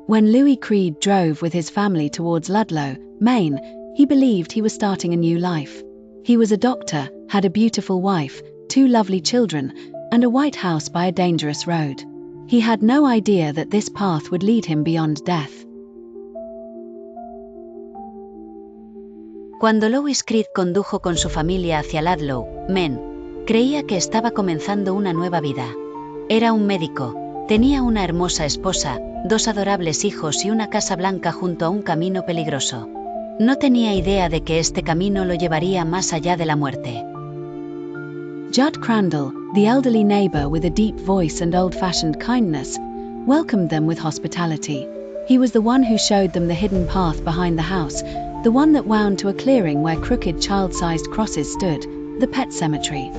When Louis Creed drove with his family towards Ludlow, Maine, he believed he was starting a new life. He was a doctor, had a beautiful wife, 2 lovely children, and a white house by a dangerous road. He had no idea that this path would lead him beyond death. Cuando Louis Creed condujo con su familia hacia Ludlow, Maine, creía que estaba comenzando una nueva vida. Era un médico, tenía una hermosa esposa, 2 adorables hijos y una casa blanca junto a un camino peligroso. No tenía idea de que este camino lo llevaría más allá de la muerte. Judd Crandall, the elderly neighbor with a deep voice and old-fashioned kindness, welcomed them with hospitality. He was the one who showed them the hidden path behind the house, the one that wound to a clearing where crooked child-sized crosses stood, the pet cemetery.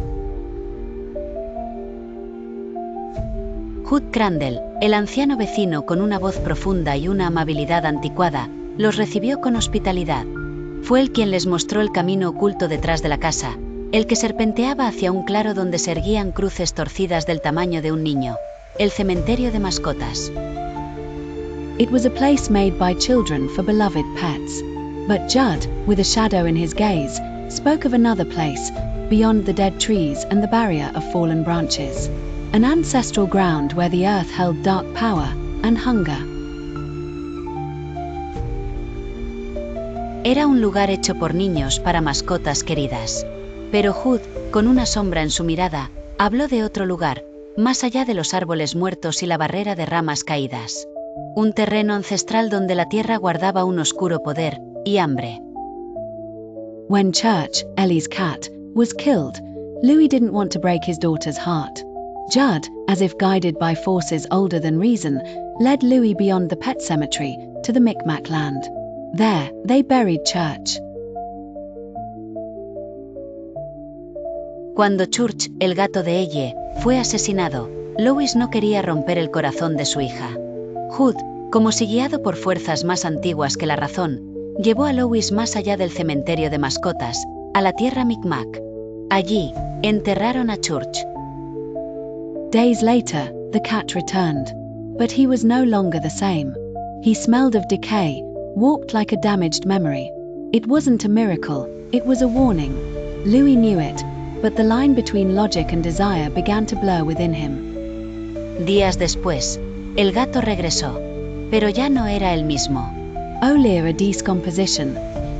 Judd Crandall, el anciano vecino con una voz profunda y una amabilidad anticuada, los recibió con hospitalidad. Fue él quien les mostró el camino oculto detrás de la casa, el que serpenteaba hacia un claro donde se erguían cruces torcidas del tamaño de un niño, el cementerio de mascotas. It was a place made by children for beloved pets. But Judd, with a shadow in his gaze, spoke of another place, beyond the dead trees and the barrier of fallen branches. An ancestral ground where the earth held dark power and hunger. Era un lugar hecho por niños para mascotas queridas. Pero Judd, con una sombra en su mirada, habló de otro lugar, más allá de los árboles muertos y la barrera de ramas caídas. Un terreno ancestral donde la tierra guardaba un oscuro poder y hambre. When Church, Ellie's cat, was killed, Louis didn't want to break his daughter's heart. Judd, as if guided by forces older than reason, led Louis beyond the pet cemetery, to the Micmac land. There, they buried Church. Cuando Church, el gato de Elle, fue asesinado, Louis no quería romper el corazón de su hija. Judd, como si guiado por fuerzas más antiguas que la razón, llevó a Louis más allá del cementerio de mascotas, a la tierra Micmac. Allí, enterraron a Church. Days later, the cat returned. But he was no longer the same. He smelled of decay, walked like a damaged memory. It wasn't a miracle, it was a warning. Louis knew it, but the line between logic and desire began to blur within him. Días después, el gato regresó, pero ya no era el mismo. Olea a descomposition.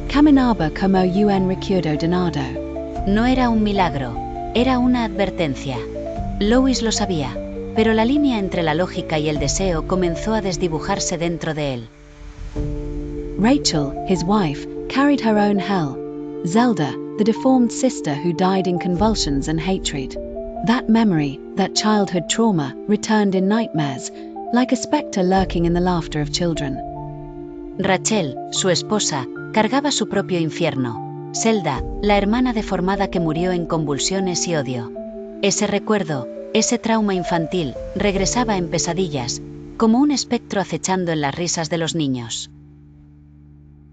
Caminaba como un recuerdo donado. No era un milagro, era una advertencia. Louis lo sabía, pero la línea entre la lógica y el deseo comenzó a desdibujarse dentro de él. Rachel, his wife, carried her own hell. Zelda, the deformed sister who died in convulsions and hatred. That memory, that childhood trauma, returned in nightmares, like a specter lurking in the laughter of children. Rachel, su esposa, cargaba su propio infierno. Zelda, la hermana deformada que murió en convulsiones y odio. Ese recuerdo, ese trauma infantil, regresaba en pesadillas, como un espectro acechando en las risas de los niños.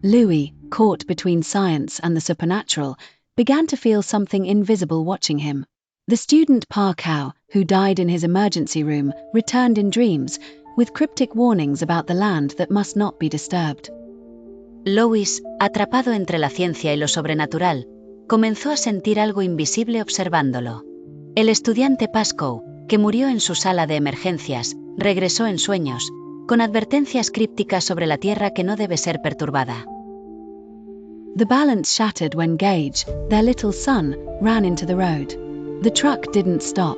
Louis, caught between science and the supernatural, began to feel something invisible watching him. The student Parkow, who died in his emergency room, returned in dreams, with cryptic warnings about the land that must not be disturbed. Louis, atrapado entre la ciencia y lo sobrenatural, comenzó a sentir algo invisible observándolo. El estudiante Pascoe, que murió en su sala de emergencias, regresó en sueños, con advertencias crípticas sobre la tierra que no debe ser perturbada. The balance shattered when Gage, their little son, ran into the road. The truck didn't stop.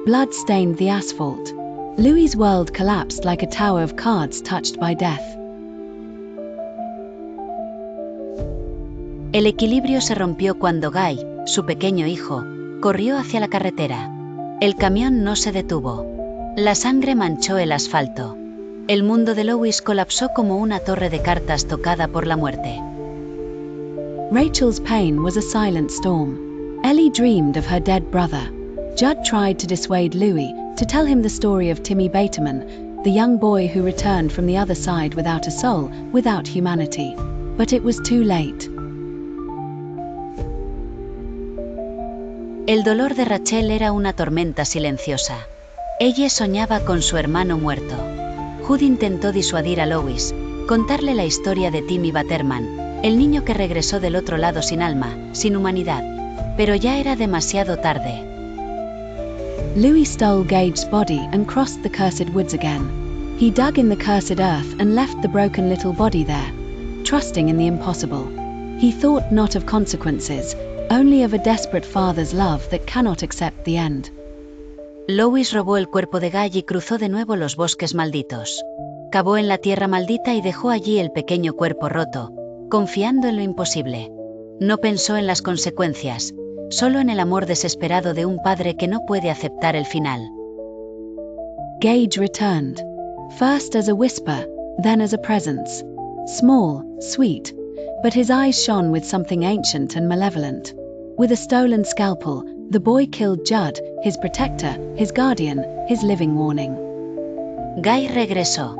Blood stained the asphalt. Louis's world collapsed like a tower of cards touched by death. El equilibrio se rompió cuando Guy, su pequeño hijo, corrió hacia la carretera. El camión no se detuvo. La sangre manchó el asfalto. El mundo de Louis colapsó como una torre de cartas tocada por la muerte. Rachel's pain was a silent storm. Ellie dreamed of her dead brother. Judd tried to dissuade Louis, to tell him the story of Timmy Bateman, the young boy who returned from the other side without a soul, without humanity. But it was too late. El dolor de Rachel era una tormenta silenciosa. Ella soñaba con su hermano muerto. Hood intentó disuadir a Lois, contarle la historia de Timmy Batterman, el niño que regresó del otro lado sin alma, sin humanidad. Pero ya era demasiado tarde. Louis stole Gage's body and crossed the cursed woods again. He dug in the cursed earth and left the broken little body there, trusting in the impossible. He thought not of consequences, only of a desperate father's love that cannot accept the end. Lois robó el cuerpo de Gage y cruzó de nuevo los bosques malditos. Cavó en la tierra maldita y dejó allí el pequeño cuerpo roto, confiando en lo imposible. No pensó en las consecuencias, solo en el amor desesperado de un padre que no puede aceptar el final. Gage returned, first as a whisper, then as a presence. Small, sweet, but his eyes shone with something ancient and malevolent. With a stolen scalpel, the boy killed Judd, his protector, his guardian, his living warning. Guy regresó.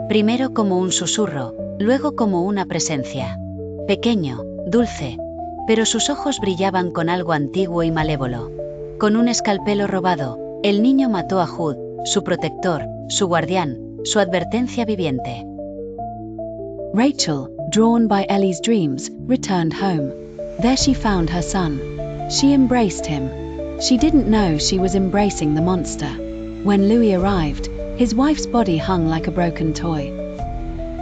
Primero como un susurro, luego como una presencia. Pequeño, dulce, pero sus ojos brillaban con algo antiguo y malévolo. Con un escalpelo robado, el niño mató a Hood, su protector, su guardián, su advertencia viviente. Rachel, drawn by Ellie's dreams, returned home. There she found her son. She embraced him. She didn't know she was embracing the monster. When Louis arrived, his wife's body hung like a broken toy.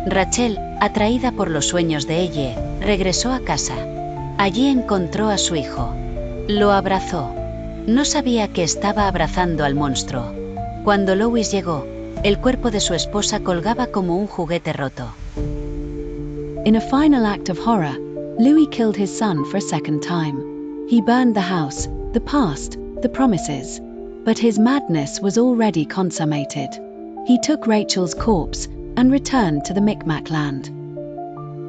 Rachel, atraída por los sueños de Elle, regresó a casa. Allí encontró a su hijo. Lo abrazó. No sabía que estaba abrazando al monstruo. Cuando Lois llegó, el cuerpo de su esposa colgaba como un juguete roto. In a final act of horror, Louis killed his son for a second time. He burned the house, the past, the promises. But his madness was already consummated. He took Rachel's corpse and returned to the Micmac land.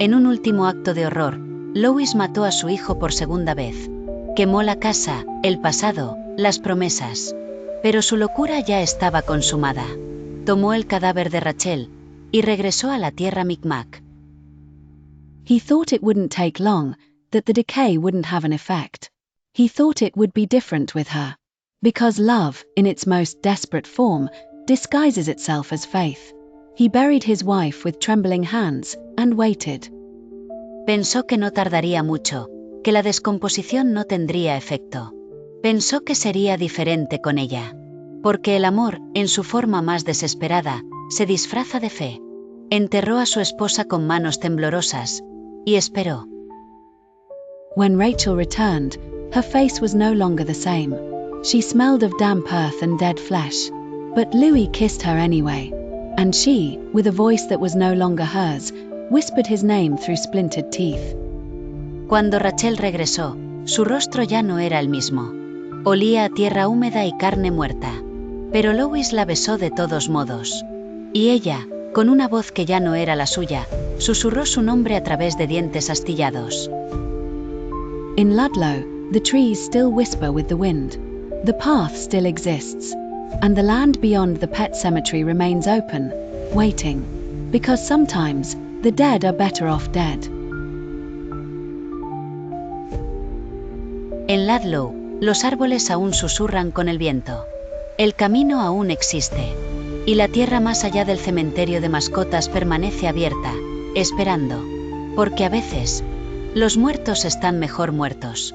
En un último acto de horror, Lois mató a su hijo por segunda vez. Quemó la casa, el pasado, las promesas. Pero su locura ya estaba consumada. Tomó el cadáver de Rachel y regresó a la tierra Micmac. He thought it wouldn't take long, that the decay wouldn't have an effect. He thought it would be different with her. Because love, in its most desperate form, disguises itself as faith. He buried his wife with trembling hands, and waited. Pensó que no tardaría mucho, que la descomposición no tendría efecto. Pensó que sería diferente con ella. Porque el amor, en su forma más desesperada, se disfraza de fe. Enterró a su esposa con manos temblorosas, y esperó. When Rachel returned, her face was no longer the same. She smelled of damp earth and dead flesh. But Louis kissed her anyway. And she, with a voice that was no longer hers, whispered his name through splintered teeth. Cuando Rachel regresó, su rostro ya no era el mismo. Olía a tierra húmeda y carne muerta. Pero Lois la besó de todos modos. Y ella, con una voz que ya no era la suya, susurró su nombre a través de dientes astillados. In Ludlow, the trees still whisper with the wind. The path still exists. And the land beyond the pet cemetery remains open, waiting. Because sometimes, the dead are better off dead. En Ludlow, los árboles aún susurran con el viento. El camino aún existe. Y la tierra más allá del cementerio de mascotas permanece abierta, esperando. Porque a veces, los muertos están mejor muertos.